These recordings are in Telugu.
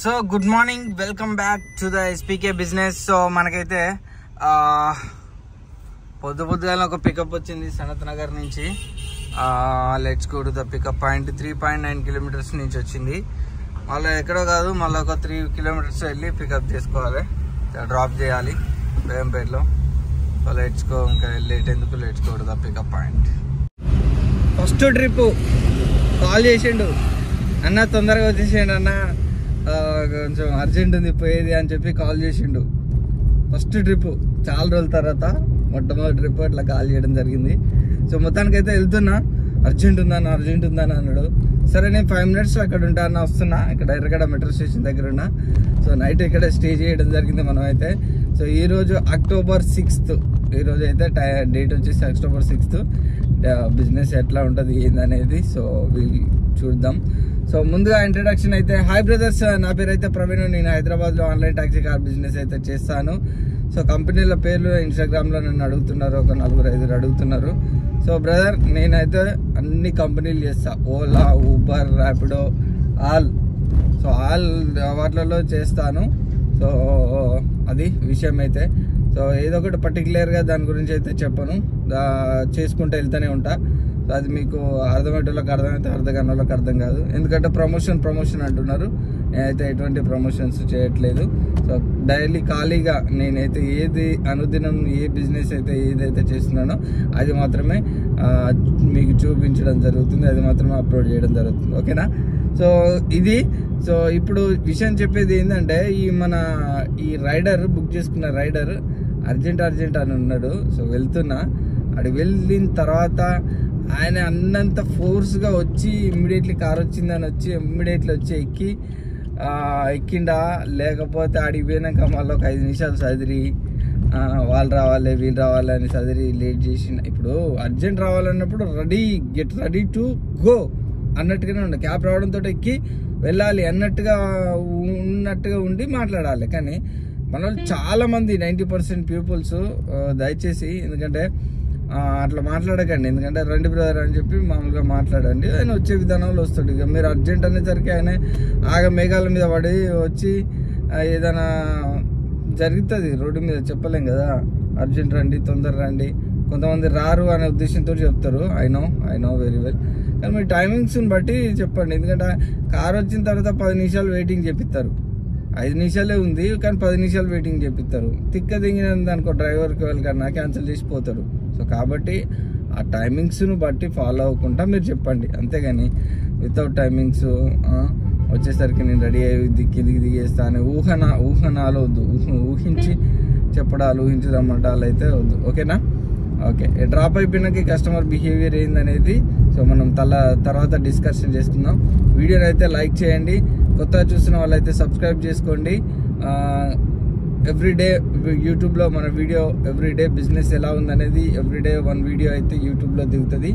So good morning, welcome back to the SPK business. So మనకైతే పొద్దుగాల ఒక పికప్ వచ్చింది సనత్ నగర్ నుంచి. Let's go to the pickup point. 3.9 kilometres నుంచి వచ్చింది. మళ్ళీ ఎక్కడో కాదు, మళ్ళీ ఒక 3 కిలోమీటర్స్ వెళ్ళి పికప్ చేసుకోవాలి, డ్రాప్ చేయాలి బేగంపేటలో. సో లెట్స్ గో, ఇంకా లేట్ ఎందుకు, let's go to the pickup point. First trip call చేసిండు, అన్న తొందరగా వచ్చేసేయండి అన్న, కొంచెం అర్జెంట్ ఉంది పోయేది అని చెప్పి కాల్ చేసిండు. ఫస్ట్ ట్రిప్ చాలా రోజుల తర్వాత మొట్టమొదటి ట్రిప్ అట్లా కాల్ చేయడం జరిగింది. సో మొత్తానికైతే వెళ్తున్నా, అర్జెంట్ ఉందని అన్నాడు. సరే నేను 5 మినిట్స్లో అక్కడ ఉంటా అన్న, వస్తున్నా. ఇక్కడ ఎర్రగడ్డ మెట్రో స్టేషన్ దగ్గర ఉన్నా. సో నైట్ ఇక్కడే స్టే చేయడం జరిగింది మనం అయితే. సో ఈరోజు October 6th, ఈరోజు అయితే డేట్ వచ్చేసి October 6th. బిజినెస్ ఎట్లా ఉంటుంది ఏందనేది సో చూద్దాం. సో ముందుగా ఇంట్రడక్షన్ అయితే, హాయ్ బ్రదర్స్, నా పేరు అయితే ప్రవీణ్. నేను హైదరాబాద్లో ఆన్లైన్ టాక్సీ కార్ బిజినెస్ అయితే చేస్తాను. సో కంపెనీల పేర్లు ఇన్స్టాగ్రామ్లో నన్ను అడుగుతున్నారు, ఒక 4-5 అడుగుతున్నారు. సో బ్రదర్, నేనైతే అన్ని కంపెనీలు చేస్తా, ఓలా, ఊబర్, ర్యాపిడో, ఆల్ వాటిలలో చేస్తాను. సో అది విషయం అయితే. సో ఏదో ఒకటి పర్టికులర్గా దాని గురించి అయితే చెప్పను, చేసుకుంటూ వెళ్తూనే ఉంటా. సో అది మీకు అర్థమయ్యేటోళ్ళకి అర్థమైతే, అర్థం కాని వాళ్ళకి అర్థం కాదు. ఎందుకంటే ప్రమోషన్ అంటున్నారు, నేనైతే ఎటువంటి ప్రమోషన్స్ చేయట్లేదు. సో డైలీ ఖాళీగా నేనైతే ఏది అనుదినం ఏ బిజినెస్ అయితే ఏదైతే చేస్తున్నానో అది మాత్రమే మీకు చూపించడం జరుగుతుంది, అది మాత్రమే అప్లోడ్ చేయడం జరుగుతుంది. ఓకేనా? సో ఇది. సో ఇప్పుడు విషయం చెప్పేది ఏంటంటే, ఈ రైడర్ బుక్ చేసుకున్న రైడర్ అర్జెంట్ అని ఉన్నాడు. సో వెళ్తున్నా, అక్కడికి వెళ్ళిన తర్వాత ఆయన అన్నంత ఫోర్స్గా వచ్చి ఇమ్మీడియట్లీ కార్ వచ్చిందని వచ్చి ఇమ్మీడియట్లీ వచ్చి ఎక్కిండా, లేకపోతే ఆడికి పోయినాక మళ్ళీ ఒక 5 నిమిషాలు చదిరి వాళ్ళు రావాలి వీళ్ళు రావాలి అని చదిరి లేట్ చేసిన. ఇప్పుడు అర్జెంట్ రావాలన్నప్పుడు గెట్ రెడీ టు గో అన్నట్టుగానే ఉండే, క్యాబ్ రావడంతో ఎక్కి వెళ్ళాలి అన్నట్టుగా ఉండి మాట్లాడాలి. కానీ మన వాళ్ళు చాలామంది 90% పీపుల్స్ దయచేసి, ఎందుకంటే అట్లా మాట్లాడకండి. ఎందుకంటే రండి బ్రదర్ అని చెప్పి మామూలుగా మాట్లాడండి, ఆయన వచ్చే విధానంలో వస్తాడు. ఇక మీరు అర్జెంట్ అనేసరికి ఆయన మేఘాల మీద పడి వచ్చి ఏదైనా జరుగుతుంది రోడ్డు మీద, చెప్పలేం కదా. అర్జెంట్ రండి, తొందర రండి. కొంతమంది రారు అనే ఉద్దేశంతో చెప్తారు. I know very well. కానీ మీ టైమింగ్స్ని బట్టి చెప్పండి. ఎందుకంటే కార్ వచ్చిన తర్వాత 10 నిమిషాలు వెయిటింగ్ చెప్పిస్తారు. 5 నిమిషాలే ఉంది కానీ 10 నిమిషాలు వెయిటింగ్ చెప్పిస్తారు. తిక్క దిగినంది అనుకో, డ్రైవర్కి వెళ్ళకన్నా క్యాన్సిల్ చేసిపోతారు. సో కాబట్టి ఆ టైమింగ్స్ను బట్టి ఫాలో అవ్వకుండా మీరు చెప్పండి, అంతేగాని వితౌట్ టైమింగ్స్ వచ్చేసరికి నేను రెడీ అయ్యి కిందికి దిగేస్తాను ఊహనాలు వద్దు. ఊహించి రమ్మటాలు అయితే వద్దు. ఓకేనా? ఓకే. డ్రాప్ అయిపోయినాక కస్టమర్ బిహేవియర్ ఏందనేది సో మనం తర్వాత డిస్కషన్ చేసుకుందాం. వీడియోని అయితే లైక్ చేయండి, కొత్తగా చూస్తున్న వాళ్ళైతే సబ్స్క్రైబ్ చేసుకోండి. ఎవ్రీడే యూట్యూబ్లో మన వీడియో, ఎవ్రీడే బిజినెస్ ఎలా ఉందనేది ఎవ్రీడే 1 వీడియో అయితే యూట్యూబ్లో దిగుతుంది.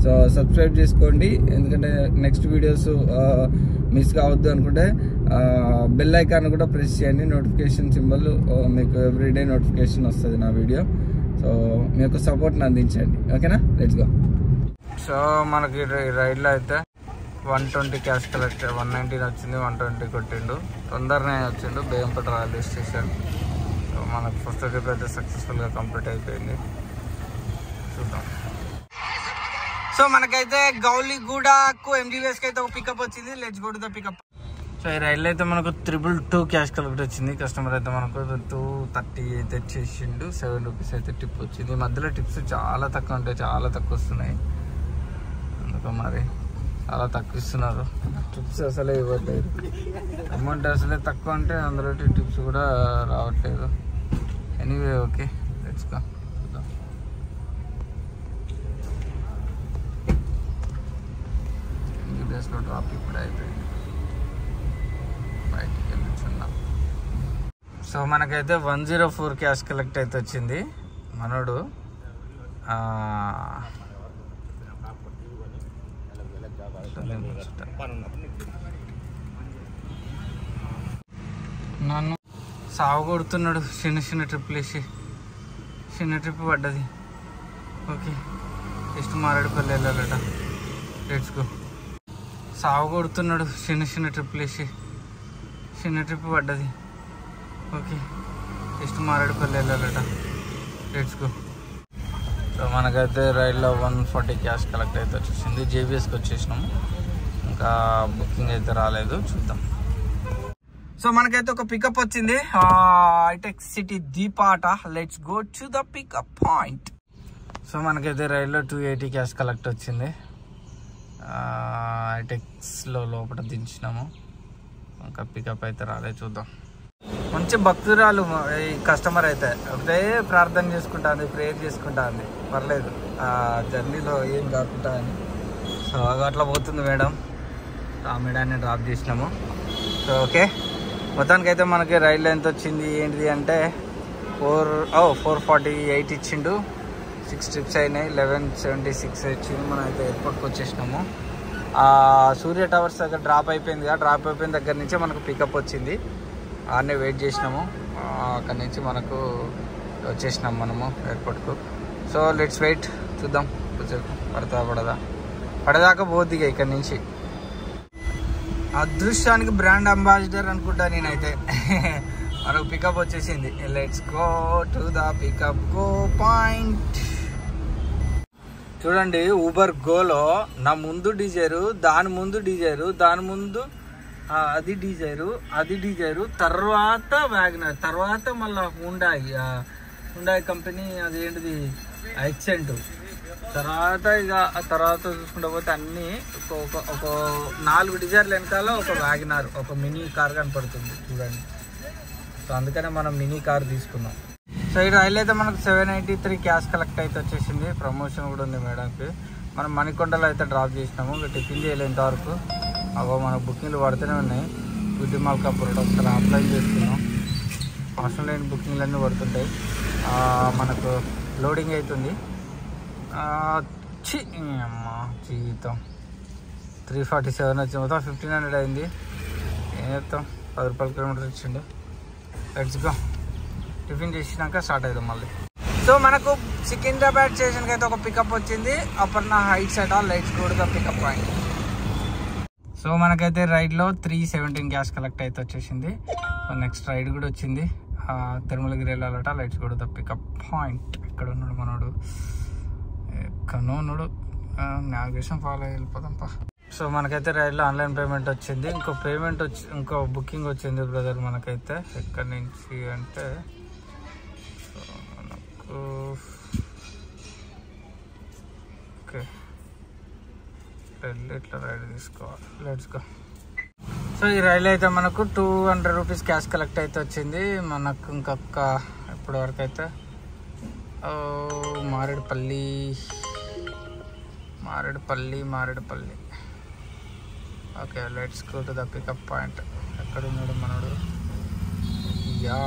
సో సబ్స్క్రైబ్ చేసుకోండి, ఎందుకంటే నెక్స్ట్ వీడియోస్ మిస్ కావద్దు అనుకుంటే బెల్ ఐకాన్ కూడా ప్రెస్ చేయండి. నోటిఫికేషన్ సింబల్ మీకు ఎవ్రీడే నోటిఫికేషన్ వస్తుంది నా వీడియో. సో మీ యొక్క సపోర్ట్ని అందించండి. ఓకేనా? Let's go. సో మనకి రైడ్లో అయితే 120 క్యాష్ కలెక్ట్, 119 వచ్చింది, 120 కొట్టిండు. తొందరనే వచ్చిండు బేగంపేట రైల్వే స్టేషన్. సో మనకు ఫస్ట్ ట్రిప్ అయితే సక్సెస్ఫుల్గా కంప్లీట్ అయిపోయింది. చూద్దాం. సో మనకైతే గౌలిగూడకు MGVSకి అయితే ఒక పికప్ వచ్చింది. Let's go to the pickup. So ఈ రైల్లో అయితే మనకు 222 క్యాష్ కలెక్ట్ వచ్చింది. కస్టమర్ అయితే మనకు 230 అయితే చేసిండు. 7 రూపీస్ అయితే టిప్ వచ్చింది. ఈ మధ్యలో టిప్స్ చాలా తక్కువ ఉంటాయి, చాలా తక్కువ వస్తున్నాయి. అందుకో మరి చాలా తక్కువ ఇస్తున్నారు, టిప్స్ అసలే ఇవ్వట్లేదు. అమౌంట్ అసలే తక్కువ అంటే అందులో టిప్స్ కూడా రావట్లేదు. Anyway okay, let's go. MGVSలో డ్రాప్ ఇప్పుడు అయిపోయింది, బయటికి వెళ్ళిచున్నాం. సో మనకైతే 104 క్యాష్ కలెక్ట్ అయితే వచ్చింది. మనోడు నన్ను సాగు కొడుతున్నాడు. చిన్న ట్రిప్పులు వేసి చిన్న ట్రిప్ పడ్డది. ఓకే, జస్ట్ మారేడుపల్లి వెళ్ళాలట. Let's go. సాగు కొడుతున్నాడు చిన్న ట్రిప్పులు వేసి చిన్న ట్రిప్ పడ్డది. ఓకే, జస్ట్ మారేడుపల్లి వెళ్ళాలట. Let's go. సో మనకైతే రైల్లో 140 క్యాష్ కలెక్ట్ అయితే వచ్చేసింది. జేబీఎస్కి వచ్చేసినాము, ఇంకా బుకింగ్ అయితే రాలేదు, చూద్దాం. సో మనకైతే ఒక పికప్ వచ్చింది, హైటెక్ సిటీ దీపాట. Let's go to the pickup point. So మనకైతే రైల్లో 280 క్యాష్ కలెక్ట్ వచ్చింది. హైటెక్స్లో లోపల దించినాము, ఇంకా పికప్ అయితే రాలేదు, చూద్దాం. మంచి భక్తురాలు ఈ కస్టమర్ అయితే, అదే ప్రార్థన చేసుకుంటుంది, ప్రేయర్ చేసుకుంటుంది, పర్లేదు ఆ జర్నీలో ఏం కాకుండా అని. సో అట్లా పోతుంది మేడం. ఆ మేడాన్ని డ్రాప్ చేసినాము. సో ఓకే, మొత్తానికి అయితే మనకి రైల్లో ఎంత వచ్చింది ఏంటిది అంటే 448 ఇచ్చిండు. 6 ట్రిప్స్ అయినాయి, 1176 వచ్చింది. మనం అయితే ఎయిర్పోర్ట్కి వచ్చేసినాము. సూర్య టవర్స్ దగ్గర డ్రాప్ అయిపోయింది కదా, డ్రాప్ అయిపోయిన దగ్గర నుంచే మనకు పికప్ వచ్చింది. ఆడనే వెయిట్ చేసినాము, అక్కడి నుంచి మనకు వచ్చేసినాము మనము ఎయిర్పోర్ట్కు. సో లెట్స్ వెయిట్, చూద్దాం కొంచెం పడదాకా పోద్ది ఇక్కడి నుంచి. అదృష్టానికి బ్రాండ్ అంబాసిడర్ అనుకుంటా నేనైతే. మనకు పికప్ వచ్చేసింది. Let's go to the pickup go point. చూడండి, ఊబర్ గోలో నా ముందు డీజరు, దాని ముందు డీజరు, దాని ముందు అది డీజరు, తర్వాత వ్యాగనర్, తర్వాత మళ్ళీ హుండాయ్ కంపెనీ అదేంటిది యాక్సెంట్, తర్వాత చూసుకుంటూ పోతే అన్నీ ఒక 4 డిజైర్ల వెనకాల ఒక వ్యాగనర్, ఒక మినీ కార్ కనపడుతుంది చూడండి. సో అందుకనే మనం మినీ కార్ తీసుకున్నాం. సో ఈ రైలు అయితే మనకు 783 క్యాష్ కలెక్ట్ అయితే వచ్చేసింది. ప్రమోషన్ కూడా ఉంది మేడంకి. మనం మణికొండలో అయితే డ్రాప్ చేసినాము, ఇంకా టిఫిన్ చేయలేదు ఇంతవరకు. మనకు బుకింగ్లు పడుతూనే ఉన్నాయి. గుడ్డి మల్కాపూర్ ఒకసారి అప్లై చేసుకున్నాం. అవసరం లేని బుకింగ్లు అన్నీ పడుతుంటాయి. మనకు లోడింగ్ అవుతుంది. అమ్మా జీవితం 347 వచ్చింది, మొత్తం 1500 అయింది. ఏం చెప్తాం, 10 రూపాయల కిలోమీటర్ ఇచ్చిండు. Let's go. టిఫిన్ చేసినాక స్టార్ట్ అవుతాం మళ్ళీ. సో మనకు సికింద్రాబాద్ స్టేషన్కి అయితే ఒక పికప్ వచ్చింది, అపర్ణ హైట్స్ అట. Let's go to the pickup point. So మనకైతే రైడ్లో 317 క్యాష్ కలెక్ట్ అయితే వచ్చేసింది. నెక్స్ట్ రైడ్ కూడా వచ్చింది, తిరుమలగిరి వెళ్ళాలట. Let's go to the pickup point. ఎక్కడ ఉన్నాడు మనోడు, ఎక్కడో ఉన్నాడు. Navigation follow వెళ్ళిపోదాంపా. సో మనకైతే రైడ్లో ఆన్లైన్ పేమెంట్ వచ్చింది. ఇంకో బుకింగ్ వచ్చింది బ్రదర్ మనకైతే. ఎక్కడి నుంచి అంటే మనకు ఓకే వెళ్ళి ఇట్లా రైడ్ తీసుకోవాలి. Let's go. సో ఈ రైలు అయితే మనకు 200 రూపీస్ క్యాష్ కలెక్ట్ అయితే వచ్చింది. మనకు ఇంకొక ఇప్పటి వరకు అయితే Maredpally. Okay, let's go to the pickup point. ఎక్కడ ఉన్నాడు మనోడు? యా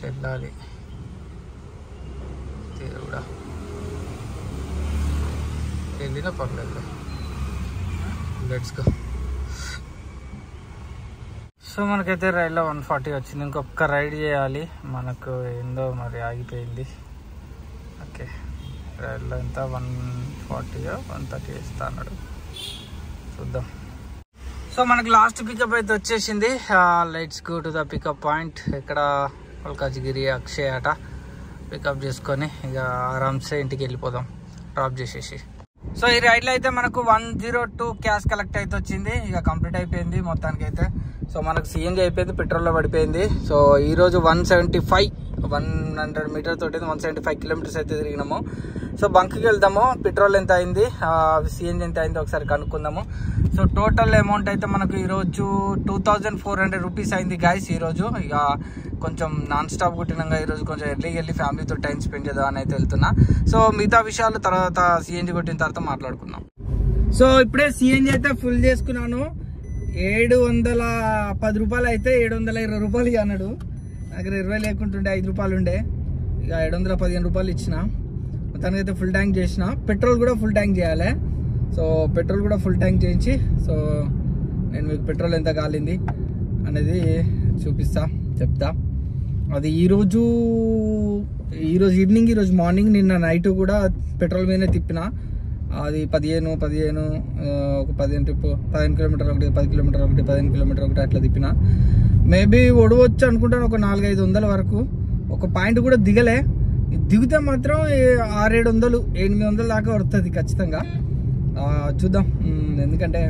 వెళ్ళాలి దేవుడా, వెళ్ళినా పర్లేదు. Let's go. సో మనకైతే రైల్లో 140 వచ్చింది. ఇంకొక రైడ్ చేయాలి, మనకు ఏందో మరి ఆగిపోయింది. ఓకే, రైల్లో ఎంత 140 130 ఇస్తా అన్నాడు, చూద్దాం. సో మనకి లాస్ట్ పికప్ అయితే వచ్చేసింది. Let's go to the pickup point. ఇక్కడ మల్కాజ్గిరి అక్షయ్ అట. పికప్ చేసుకొని ఇక ఆరామ్సే ఇంటికి వెళ్ళిపోదాం డ్రాప్ చేసేసి. సో ఈ రైడ్లో అయితే మనకు 102 క్యాష్ కలెక్ట్ అయితే వచ్చింది. ఇక కంప్లీట్ అయిపోయింది మొత్తానికి అయితే. సో మనకు సిఎన్జి అయిపోయింది, పెట్రోల్లో పడిపోయింది. సో ఈరోజు 100 మీటర్ తోటి 175 కిలోమీటర్స్ అయితే తిరిగినాము. సో బంక్కి వెళ్దాము, పెట్రోల్ ఎంత అయింది, సిఎన్జి ఎంత అయింది ఒకసారి కనుక్కుందాము. సో టోటల్ అమౌంట్ అయితే మనకు ఈరోజు 2400 రూపీస్ అయింది గాయస్ ఈరోజు. ఇక కొంచెం నాన్ స్టాప్ కుట్టినాక ఈరోజు కొంచెం ఎర్లీకి వెళ్ళి ఫ్యామిలీతో టైం స్పెండ్ చేద్దాం అని అయితే వెళ్తున్నా. సో మిగతా విషయాలు తర్వాత సిఎన్జి కొట్టిన తర్వాత మాట్లాడుకుందాం. సో ఇప్పుడే సిఎన్జి అయితే ఫుల్ చేసుకున్నాను. 710 రూపాయలు అయితే 720 రూపాయలు అన్నాడు. దగ్గర 20 లేకుంటుండే 5 రూపాయలు ఉండే. ఇక 715 రూపాయలు ఇచ్చిన. మొత్తానికి అయితే ఫుల్ ట్యాంక్ చేసిన. పెట్రోల్ కూడా ఫుల్ ట్యాంక్ చేయాలి. సో పెట్రోల్ కూడా ఫుల్ ట్యాంక్ చేయించి సో నేను మీకు పెట్రోల్ ఎంత కాలింది అనేది చెప్తా. అది ఈరోజు ఈవినింగ్, ఈరోజు మార్నింగ్, నిన్న నైట్ కూడా పెట్రోల్ మీదనే తిప్పిన. అది 15 ఒక 15 ట్రిప్ 15 కిలోమీటర్లు ఒకటి, 10 కిలోమీటర్లు ఒకటి, 15 కిలోమీటర్లు ఒకటి అట్లా తిప్పిన. మేబీ ఒడవచ్చు అనుకుంటాను ఒక 400-500 వరకు. ఒక పాయింట్ కూడా దిగలే. దిగితే మాత్రం 600-700 800 దాకా వస్తుంది ఖచ్చితంగా. చూద్దాం, ఎందుకంటే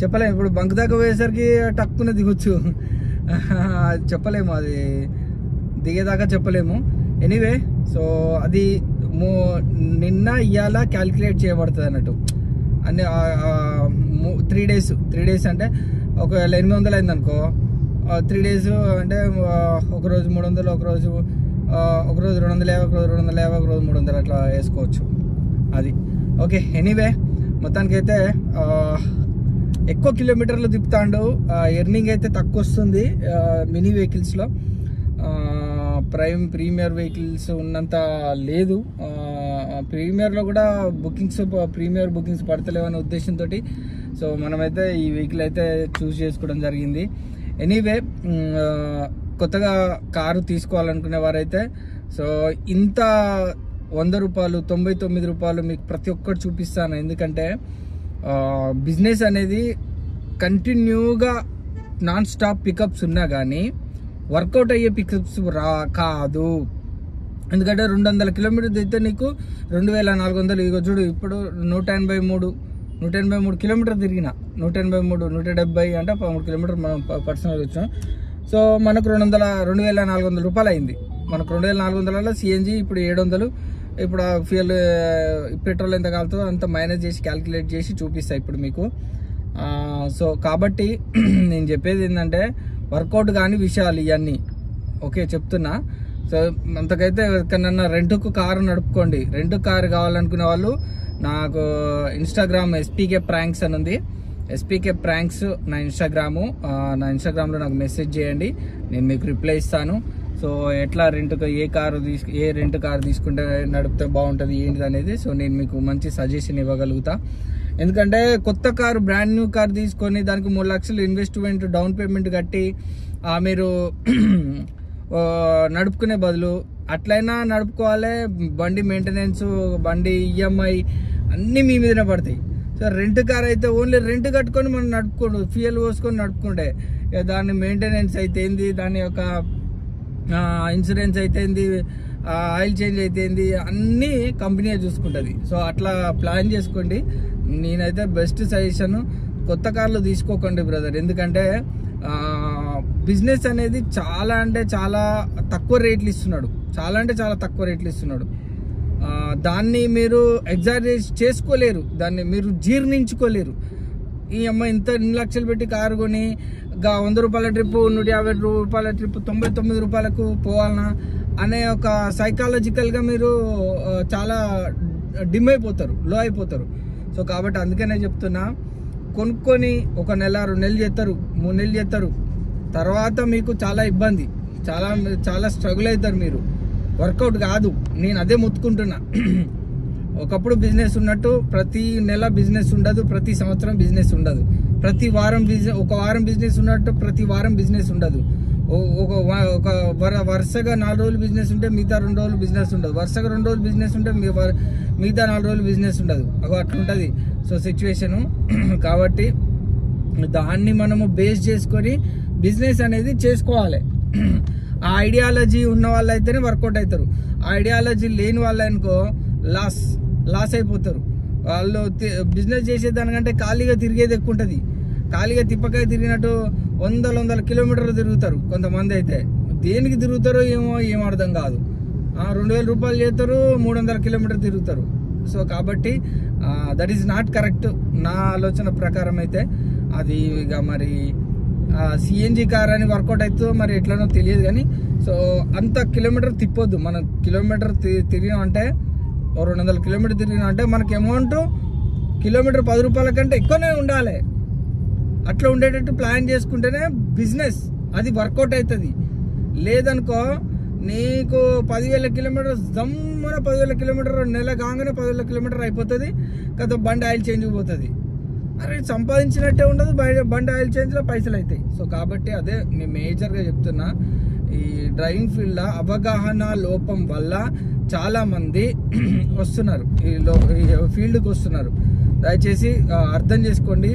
చెప్పలేము. ఇప్పుడు బంక్ దాకా పోయేసరికి టక్కున దిగొచ్చు, చెప్పలేము, అది దిగేదాకా చెప్పలేము. ఎనీవే, సో అది నిన్న ఇవాళ క్యాల్కులేట్ చేయబడుతుంది అన్నట్టు. అన్ని 3 డేస్ అంటే ఒకవేళ 800 అయింది అనుకో, 3 డేస్ అంటే ఒకరోజు 300, ఒకరోజు 250, ఒకరోజు 250, ఒకరోజు 300 అట్లా వేసుకోవచ్చు. అది ఓకే. ఎనీవే, మొత్తానికైతే ఎక్కువ కిలోమీటర్లు తిప్పుతాడు. ఎర్నింగ్ అయితే తక్కువ వస్తుంది మినీ వెహికల్స్లో. ప్రీమియర్ వెహికల్స్ ఉన్నంత లేదు. ప్రీమియర్లో కూడా ప్రీమియర్ బుకింగ్స్ పడతలేవు అనే ఉద్దేశంతో సో మనమైతే ఈ వెహికల్ అయితే చూస్ చేసుకోవడం జరిగింది. ఎనీవే, కొత్తగా కారు తీసుకోవాలనుకునే వారైతే సో ఇంత 100 రూపాయలు 99 రూపాయలు మీకు ప్రతి ఒక్కటి చూపిస్తాను. ఎందుకంటే బిజినెస్ అనేది కంటిన్యూగా నాన్ స్టాప్ పికప్స్ ఉన్నా కానీ వర్కౌట్ అయ్యే పికప్స్ కాదు. ఎందుకంటే 200 కిలోమీటర్స్ అయితే నీకు 2400. ఇక చూడు, ఇప్పుడు 183 కిలోమీటర్ తిరిగిన, 170 అంటే 13 కిలోమీటర్ మనం పర్సనల్గా వచ్చాం. సో మనకు 2400 రూపాయలు అయింది. మనకు 2400 సిఎన్జి ఇప్పుడు 700. ఇప్పుడు ఫ్యూయల్ పెట్రోల్ ఎంత కాలుతుందో అంత మైనస్ చేసి క్యాల్కులేట్ చేసి చూపిస్తాయి ఇప్పుడు మీకు. సో కాబట్టి నేను చెప్పేది ఏంటంటే వర్కౌట్ కాని విషయాలు ఇవన్నీ ఓకే చెప్తున్నా. సో అంతకైతే ఎక్కడన్నా రెంట్కు కారు నడుపుకోండి. రెంట్ కారు కావాలనుకునే వాళ్ళు నాకు ఇన్స్టాగ్రామ్ ఎస్పీకే ప్రాంక్స్ అని ఉంది. ఎస్పీకే ప్రాంక్స్ నా ఇన్స్టాగ్రామ్లో నాకు మెసేజ్ చేయండి, నేను మీకు రిప్లై ఇస్తాను. సో ఎట్లా ఏ రెంట్ కారు తీసుకుంటే నడిపితే బాగుంటుంది ఏంటిది అనేది సో నేను మీకు మంచి సజెషన్ ఇవ్వగలుగుతా. ఎందుకంటే కొత్త కారు, బ్రాండ్ న్యూ కారు తీసుకొని దానికి 3 లక్షలు ఇన్వెస్ట్మెంట్ డౌన్ పేమెంట్ కట్టి మీరు నడుపుకునే బదులు అట్లయినా నడుపుకోవాలి. బండి మెయింటెనెన్స్, బండి ఈఎంఐ అన్నీ మీ మీదనే పడతాయి. సో రెంట్ కార్ అయితే ఓన్లీ రెంట్ కట్టుకొని మనం నడుపుకోండి, ఫ్యూయల్ పోసుకొని నడుపుకుంటే దాని మెయింటెనెన్స్ అయితే ఏంది, దాని యొక్క ఇన్సూరెన్స్ అయితే ఏంది, ఆయిల్ చేంజ్ అయితే ఏంది, అన్నీ కంపెనీ చూసుకుంటుంది. సో అట్లా ప్లాన్ చేసుకోండి. నేనైతే బెస్ట్ సజెషన్ కొత్త కార్లు తీసుకోకండి బ్రదర్. ఎందుకంటే బిజినెస్ అనేది చాలా అంటే చాలా తక్కువ రేట్లు ఇస్తున్నాడు, చాలా తక్కువ రేట్లు ఇస్తున్నాడు. దాన్ని మీరు ఎగ్జాజరేట్ చేసుకోలేరు, దాన్ని మీరు జీర్ణించుకోలేరు. ఈ అమ్మాయి ఇంత 2 లక్షలు పెట్టి కారు కొని 100 రూపాయల ట్రిప్, 150 రూపాయల ట్రిప్ 99 రూపాయలకు పోవాలనా అనే ఒక సైకాలజికల్గా మీరు చాలా డిమ్ అయిపోతారు, లో అయిపోతారు. సో కాబట్టి అందుకనే చెప్తున్నా, కొనుక్కొని 1 నెల 2 నెలలు చేస్తారు, 3 నెలలు చేస్తారు, తర్వాత మీకు చాలా ఇబ్బంది, చాలా స్ట్రగుల్ అవుతారు మీరు. వర్కౌట్ కాదు. నేను అదే ముత్తుకుంటున్నా. ఒకప్పుడు బిజినెస్ ఉన్నట్టు ప్రతి నెల బిజినెస్ ఉండదు, ప్రతి సంవత్సరం బిజినెస్ ఉండదు, ప్రతి వారం ఒక వారం బిజినెస్ ఉన్నట్టు ప్రతి వారం బిజినెస్ ఉండదు. ఒక వరుసగా 4 రోజులు బిజినెస్ ఉంటే మిగతా 2 రోజులు బిజినెస్ ఉండదు, వరుసగా 2 రోజులు బిజినెస్ ఉంటే మిగతా 4 రోజులు బిజినెస్ ఉండదు. అట్లా ఉంటుంది సో సిచ్యువేషను. కాబట్టి దాన్ని మనము బేస్ చేసుకొని బిజినెస్ అనేది చేసుకోవాలి. ఆ ఐడియాలజీ ఉన్న వాళ్ళు అయితేనే వర్కౌట్ అవుతారు. ఆ ఐడియాలజీ లేని వాళ్ళు అనుకో లాస్ అయిపోతారు. వాళ్ళు బిజినెస్ చేసేదానికంటే ఖాళీగా తిరిగేది ఎక్కువ ఉంటుంది. ఖాళీగా తిప్పకాయ తిరిగినట్టు 100 కిలోమీటర్లు తిరుగుతారు కొంతమంది. అయితే దేనికి తిరుగుతారో ఏం అర్థం కాదు. 2000 రూపాయలు చేస్తారు, 300 కిలోమీటర్ తిరుగుతారు. సో కాబట్టి దట్ ఈస్ నాట్ కరెక్ట్ నా ఆలోచన ప్రకారం. అయితే అది ఇక మరి సిఎన్జి కార్ అని వర్కౌట్ అవుతుందో మరి ఎట్లనో తెలియదు కానీ సో అంత కిలోమీటర్ తిప్పొద్దు. మనం కిలోమీటర్ తిరిగినామంటే 200 కిలోమీటర్ తిరిగినామంటే మనకి అమౌంట్ కిలోమీటర్ 10 రూపాయల కంటే ఎక్కువనే ఉండాలి. అట్లా ఉండేటట్టు ప్లాన్ చేసుకుంటేనే బిజినెస్ అది వర్కౌట్ అవుతుంది. లేదనుకో నీకు 10,000 కిలోమీటర్ దమ్మున 10,000 కిలోమీటర్ నెల కాగానే 10,000 కిలోమీటర్ అయిపోతుంది కదా, బండి ఆయిల్ చేంజ్ పోతుంది. అరే సంపాదించినట్టే ఉండదు, బండి ఆయిల్ చేంజ్లో పైసలు అవుతాయి. సో కాబట్టి అదే నేను మేజర్గా చెప్తున్నా, ఈ డ్రైవింగ్ ఫీల్డ్లో అవగాహన లోపం వల్ల చాలామంది వస్తున్నారు ఈ ఫీల్డ్కి వస్తున్నారు. దయచేసి అర్థం చేసుకోండి.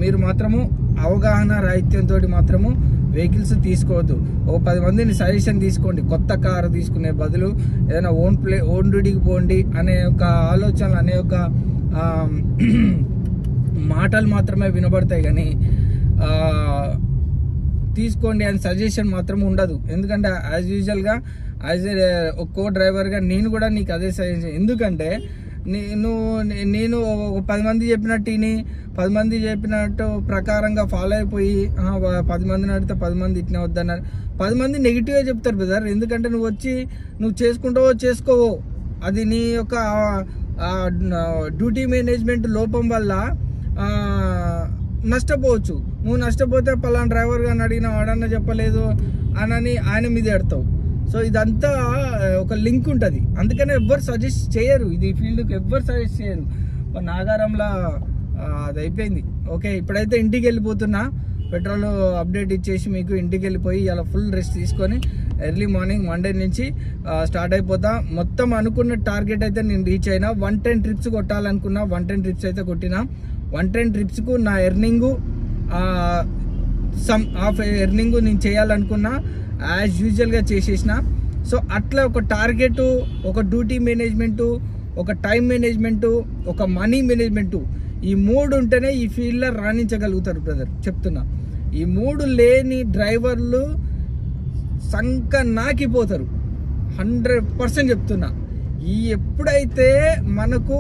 మీరు మాత్రము అవగాహన రాహిత్యంతో మాత్రము వెహికల్స్ తీసుకోవద్దు. ఒక 10 మందిని సజెషన్ తీసుకోండి. కొత్త కారు తీసుకునే బదులు ఏదైనా ఓన్ డ్యూటీకి పోండి అనే ఒక ఆలోచనలు, అనే ఒక మాటలు మాత్రమే వినబడతాయి కానీ తీసుకోండి అని సజెషన్ మాత్రం ఉండదు. ఎందుకంటే యాజ్ యూజువల్గా యాజ్ ఒక్కో డ్రైవర్గా నేను కూడా నీకు అదే సజెషన్. ఎందుకంటే నేను 10 మంది చెప్పినట్టు 10 మంది చెప్పినట్టు ప్రకారంగా ఫాలో అయిపోయి 10 మందిని అడిగితే 10 మంది ఇట్నే వద్దన్నారు. 10 మంది నెగిటివ్గా చెప్తారు బ్రదర్. ఎందుకంటే నువ్వు చేసుకుంటావో చేసుకోవో, అది నీ యొక్క డ్యూటీ మేనేజ్మెంట్ లోపం వల్ల నష్టపోవచ్చు. నువ్వు నష్టపోతే పలానా డ్రైవర్ గారిని అడిగినా వాడన్నా చెప్పలేదు అని ఆయన మీద ఎడతావు. సో ఇదంతా ఒక లింక్ ఉంటుంది. అందుకనే ఎవ్వరు సజెస్ట్ చేయరు, ఇది ఫీల్డ్కి ఎవ్వరు సజెస్ట్ చేయరు. నాగారంలో అది అయిపోయింది. ఓకే, ఇప్పుడైతే ఇంటికి వెళ్ళిపోతున్నా. పెట్రోల్ అప్డేట్ ఇచ్చేసి మీకు ఇంటికి వెళ్ళిపోయి ఇలా ఫుల్ రెస్ట్ తీసుకొని ఎర్లీ మార్నింగ్ మండే నుంచి స్టార్ట్ అయిపోతా. మొత్తం అనుకున్న టార్గెట్ అయితే నేను రీచ్ అయినా. 110 ట్రిప్స్ కొట్టాలనుకున్నా, 110 ట్రిప్స్ అయితే కొట్టినా. 110 ట్రిప్స్కు నా ఎర్నింగు సమ్ ఆఫ్ ఎర్నింగ్ నేను చేయాలనుకున్నా యాజ్ యూజువల్గా చేసేసిన. సో అట్లా ఒక టార్గెట్, ఒక డ్యూటీ మేనేజ్మెంటు, ఒక టైం మేనేజ్మెంటు, ఒక మనీ మేనేజ్మెంటు, ఈ 3 ఉంటేనే ఈ ఫీల్డ్లో రాణించగలుగుతారు బ్రదర్. చెప్తున్నా, ఈ 3 లేని డ్రైవర్లు సంక నాకిపోతారు. 100% చెప్తున్నా. ఎప్పుడైతే మనకు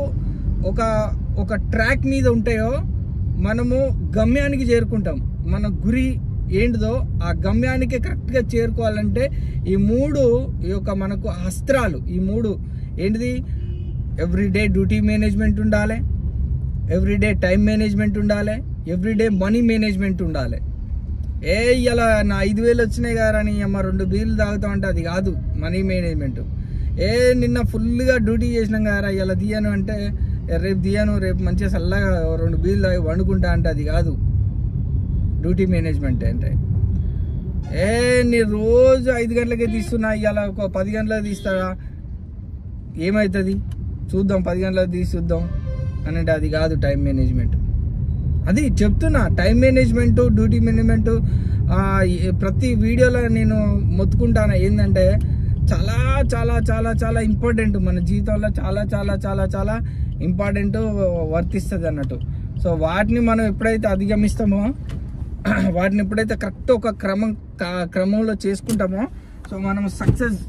ఒక ట్రాక్ మీద ఉంటాయో మనము గమ్యానికి చేరుకుంటాం. మన గురి ఏంటిదో ఆ గమ్యానికి కరెక్ట్గా చేరుకోవాలంటే ఈ 3 మనకు అస్త్రాలు, ఈ 3 ఏంటిది? ఎవ్రీడే డ్యూటీ మేనేజ్మెంట్ ఉండాలి, ఎవ్రీడే టైం మేనేజ్మెంట్ ఉండాలి, ఎవ్రీడే మనీ మేనేజ్మెంట్ ఉండాలి. ఇలా నా 5,000 వచ్చినాయి కదా అని 2 బీర్లు తాగుతాం అంటే అది కాదు మనీ మేనేజ్మెంట్. నిన్న ఫుల్గా డ్యూటీ చేసినాం కదా ఇలా తీయను అంటే రేపు తీయను, రేపు మంచిగా చల్లగా 2 బీర్లు తాగి వండుకుంటా అంటే అది కాదు డ్యూటీ మేనేజ్మెంట్. అంటే నీ రోజు 5 గంటలకే తీస్తున్నా, ఇలా ఒక 10 గంటలకు తీస్తాడా, ఏమవుతుంది చూద్దాం, 10 గంటలకు తీసి చూద్దాం అని అంటే అది కాదు టైం మేనేజ్మెంట్. అది చెప్తున్నా, టైం మేనేజ్మెంటు, డ్యూటీ మేనేజ్మెంటు. ప్రతి వీడియోలో నేను మొత్తుకుంటాను ఏంటంటే చాలా చాలా చాలా చాలా ఇంపార్టెంట్, మన జీవితంలో చాలా చాలా చాలా చాలా ఇంపార్టెంట్ వర్తిస్తుంది అన్నట్టు. సో వాటిని మనం ఎప్పుడైతే అధిగమిస్తామో, వాటిని ఎప్పుడైతే కరెక్ట్ ఒక క్రమంలో చేసుకుంటామో, సో మనం సక్సెస్,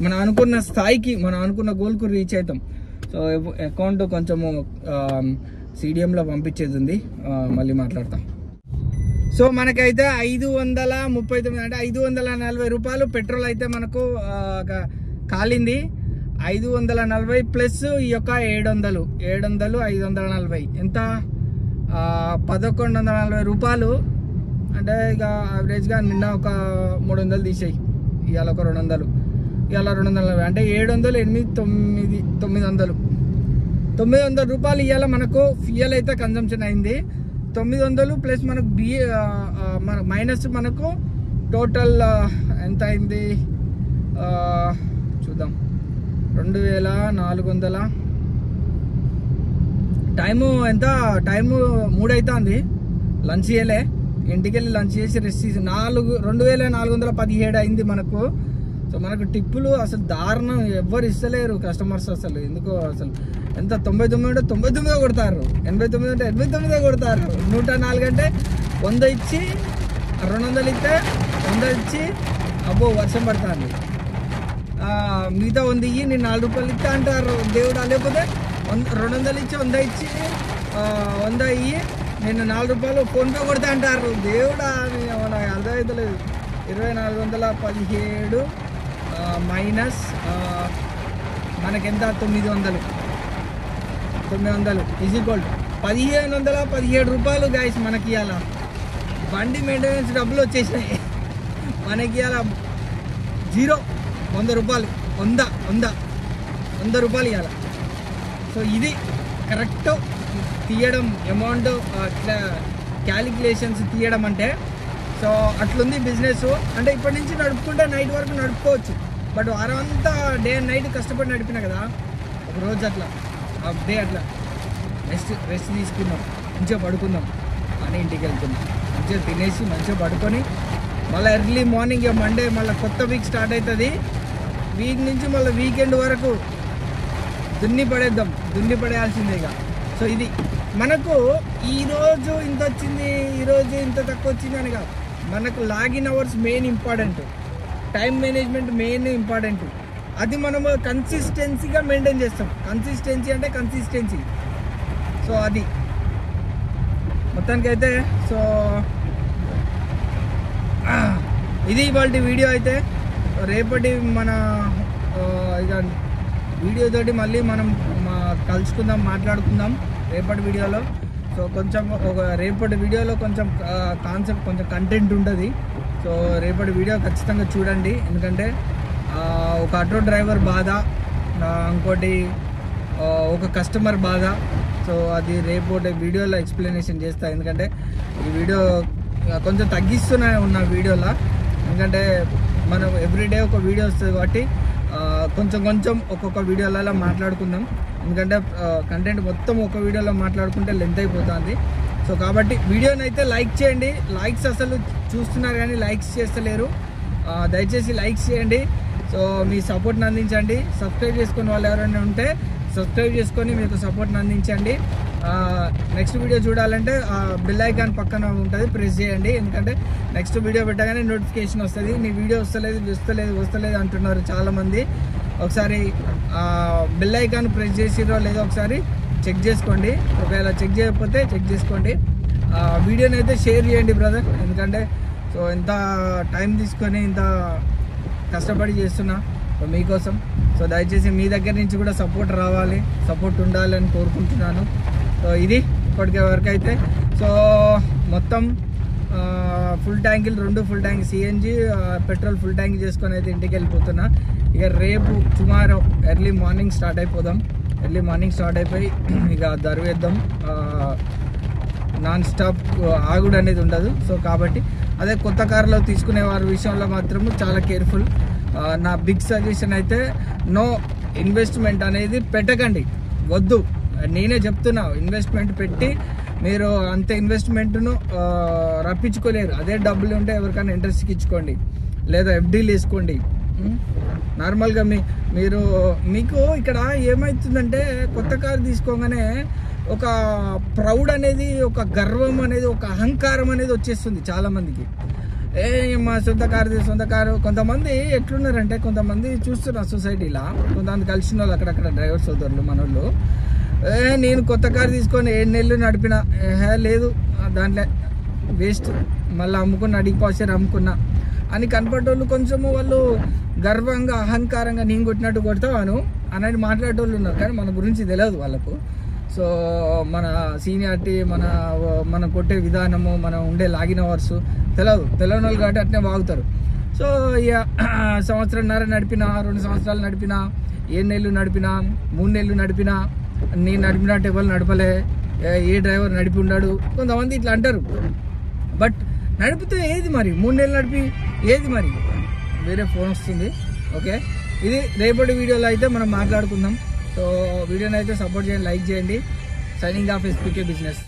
మనం అనుకున్న స్థాయికి, మనం అనుకున్న గోల్కు రీచ్ అవుతాం. సో అకౌంట్ కొంచెము CDMలో పంపించేది ఉంది, మళ్ళీ మాట్లాడతాం. సో మనకైతే 539 అంటే 540 రూపాయలు పెట్రోల్ అయితే మనకు కాలింది. 540 ప్లస్ ఈ యొక్క 700 540 ఎంత 1140 రూపాయలు. అంటే ఇక యావరేజ్గా నిన్న ఒక 300 తీసేయి, ఇవాళ ఒక 200, ఇవాళ 240 అంటే 700, 8, 900 900 రూపాయలు ఇవాళ మనకు ఫ్యూయల్ అయితే కన్జంప్షన్ అయింది. 900 ప్లస్ మనకు మైనస్ మనకు టోటల్ ఎంత అయింది చూద్దాం. 2400. టైము ఎంత? టైము 3 అవుతుంది. లంచ్ చేయలే, ఇంటికి వెళ్ళి లంచ్ చేసి రెస్ట్ చేసి 2417 అయింది మనకు. సో మనకు టిప్పులు అసలు దారుణం, ఎవ్వరు ఇస్తలేరు కస్టమర్స్ అసలు. ఎందుకో అసలు ఎంత 99 అంటే 99 కొడతారు, 89 అంటే 89 కొడతారు, 104 అంటే 100 ఇచ్చి 200 ఇస్తే 100 ఇచ్చి అబ్బో వర్షం పడుతుంది. మిగతా 100 ఇయ్యి నేను 4 రూపాయలు ఇస్తా అంటారు దేవుడా. లేకపోతే 200 ఇచ్చి 100 ఇచ్చి 100 ఇయ్యి నేను 4 రూపాయలు ఫోన్పే కొడతా అంటారు దేవుడా. నాకు అర్థమవుతలేదు. 2417 మైనస్ మనకెంత? 900 ఈజ్ ఈక్వల్ 1517 రూపాయలు గాయస్ మనకి. ఇవాళ బండి మెయింటెనెన్స్ డబ్బులు వచ్చేసినాయి మనకి. ఇవాళ 100 రూపాయలు, 100 రూపాయలు ఇవాళ. సో ఇది కరెక్ట్ తీయడం, అమౌంట్ అట్లా క్యాలిక్యులేషన్స్ తీయడం అంటే. సో అట్లుంది బిజినెస్. అంటే ఇప్పటి నుంచి నడుపుకుంటే నైట్ వరకు నడుపుకోవచ్చు. బట్ వారం అంతా డే అండ్ నైట్ కష్టపడి నడిపినా కదా, ఒక రోజు అట్లా హాఫ్ డే అట్లా రెస్ట్ తీసుకుందాం, మంచిగా పడుకుందాం అని ఇంటికి వెళ్తున్నాం. మంచిగా తినేసి మంచిగా పడుకొని మళ్ళీ ఎర్లీ మార్నింగ్ మండే మళ్ళీ కొత్త వీక్ స్టార్ట్ అవుతుంది. వీక్ నుంచి మళ్ళీ వీకెండ్ వరకు దున్ని పడేయాల్సిందే ఇక. సో ఇది మనకు ఈరోజు ఇంత వచ్చింది, ఈరోజు ఇంత తక్కువ వచ్చింది అని కాదు, మనకు login hours main important, time management main important. అది మనము కన్సిస్టెన్సీగా మెయింటైన్ చేస్తాం. కన్సిస్టెన్సీ అంటే కన్సిస్టెన్సీ. సో అది మొత్తానికైతే సో ఇది ఇవాళ వీడియో అయితే. రేపటి మన ఇక వీడియోతోటి మళ్ళీ మనం కలుసుకుందాం, మాట్లాడుకుందాం రేపటి వీడియోలో. సో కొంచెం రేపటి వీడియోలో కొంచెం కాన్సెప్ట్, కొంచెం కంటెంట్ ఉంటుంది. సో రేపటి వీడియో ఖచ్చితంగా చూడండి. ఎందుకంటే ఒక ఆటో డ్రైవర్ బాధ, ఇంకోటి ఒక కస్టమర్ బాధ. సో అది రేపటి వీడియోలో ఎక్స్ప్లెనేషన్ చేస్తా. ఎందుకంటే ఈ వీడియో కొంచెం తగ్గిస్తూనే ఉన్న వీడియోలో, ఎందుకంటే మనం ఎవ్రీడే ఒక వీడియో వస్తుంది కాబట్టి కొంచెం ఒక్కొక్క వీడియోలలో మాట్లాడుకుందాం. ఎందుకంటే కంటెంట్ మొత్తం ఒక వీడియోలో మాట్లాడుకుంటే లెంత్ అయిపోతుంది. సో కాబట్టి వీడియోని అయితే లైక్ చేయండి. లైక్స్ అసలు చూస్తున్నారు కానీ లైక్స్ చేస్తలేరు. దయచేసి లైక్స్ చేయండి. సో మీ సపోర్ట్ని అందించండి. సబ్స్క్రైబ్ చేసుకుని వాళ్ళు ఎవరైనా ఉంటే సబ్స్క్రైబ్ చేసుకొని మీకు సపోర్ట్ని అందించండి. నెక్స్ట్ వీడియో చూడాలంటే బెల్ ఐకాన్ పక్కన ఉంటుంది, ప్రెస్ చేయండి. ఎందుకంటే నెక్స్ట్ వీడియో పెట్టగానే నోటిఫికేషన్ వస్తుంది. నీ వీడియో వస్తలేదు అంటున్నారు చాలామంది. ఒకసారి బెల్ ఐకాన్ ప్రెస్ చేసిరో లేదో ఒకసారి చెక్ చేసుకోండి. ఒకవేళ చెక్ చేయకపోతే చెక్ చేసుకోండి. వీడియోని అయితే షేర్ చేయండి బ్రదర్. ఎందుకంటే సో ఎంత టైం తీసుకొని ఇంత కష్టపడి చేస్తున్నా మీకోసం. సో దయచేసి మీ దగ్గర నుంచి కూడా సపోర్ట్ రావాలి, సపోర్ట్ ఉండాలి అని కోరుకుంటున్నాను. సో ఇది ఇప్పటికే వరకు అయితే. సో మొత్తం ఫుల్ ట్యాంకులు 2 full tank CNG petrol full tank చేసుకొని అయితే ఇంటికి వెళ్ళిపోతున్నా. ఇక రేపు టుమారో ఎర్లీ మార్నింగ్ స్టార్ట్ అయిపోదాం. ఎర్లీ మార్నింగ్ స్టార్ట్ అయిపోయి ఇక దర్వేద్దాం. నాన్ స్టాప్ ఆగుడు అనేది ఉండదు. సో కాబట్టి అదే కొత్త కార్లో తీసుకునే వారి విషయంలో మాత్రము చాలా కేర్ఫుల్. నా బిగ్ సజెషన్ అయితే నో ఇన్వెస్ట్మెంట్ అనేది పెట్టకండి, వద్దు. నేనే చెప్తున్నా, ఇన్వెస్ట్మెంట్ పెట్టి మీరు అంత ఇన్వెస్ట్మెంట్ను రప్పించుకోలేరు. అదే డబ్బులు ఉంటే ఎవరికైనా ఇంట్రెస్ట్కి ఇచ్చుకోండి, లేదా ఎఫ్డీలు వేసుకోండి. నార్మల్గా మీకు ఇక్కడ ఏమవుతుందంటే కొత్త కారు తీసుకోగానే ఒక ప్రౌడ్ అనేది, ఒక గర్వం అనేది, ఒక అహంకారం అనేది వచ్చేస్తుంది చాలామందికి. మా సొంత కారు. కొంతమంది ఎట్లున్నారంటే, కొంతమంది చూస్తున్నారు సొసైటీలో, కొంతమంది కలిసిన వాళ్ళు అక్కడక్కడ డ్రైవర్ సోదరులు మనోళ్ళు, నేను కొత్త కారు తీసుకొని 7 నెలలు నడిపినా, లేదు దాంట్లో వేస్ట్, మళ్ళీ అమ్ముకున్నా, డిపాజిట్ అమ్ముకున్నా అని కనపడేటోళ్ళు కొంచెము వాళ్ళు గర్వంగా అహంకారంగా నేను కొట్టినట్టు కొడతావాను అని మాట్లాడేటోళ్ళు ఉన్నారు. కానీ మన గురించి తెలియదు వాళ్ళకు. సో మన సీనియారిటీ, మన కొట్టే విధానము, మనం ఉండే లాగిన్ అవర్స్ తెలియని వాళ్ళు కాబట్టి అట్నే వాగుతారు. సో ఇక సంవత్సరంన్నర నడిపినా, 2 సంవత్సరాలు నడిపినా, 7 నెలలు నడిపినా, 3 నెలలు నడిపినా, నేను నడిపినట్టు ఎవరు నడపలే, ఏ డ్రైవర్ నడిపి ఉన్నాడు కొంతమంది ఇట్లా అంటారు. బట్ నడిపితే ఏది మరి, 3 నెలలు నడిపి ఏది మరి, వేరే ఫోన్ వస్తుంది. ఓకే, ఇది రేపటి వీడియోలో అయితే మనం మాట్లాడుకుందాం. సో వీడియోని అయితే సపోర్ట్ చేయండి, లైక్ చేయండి. Signing off ఎస్పీకే business.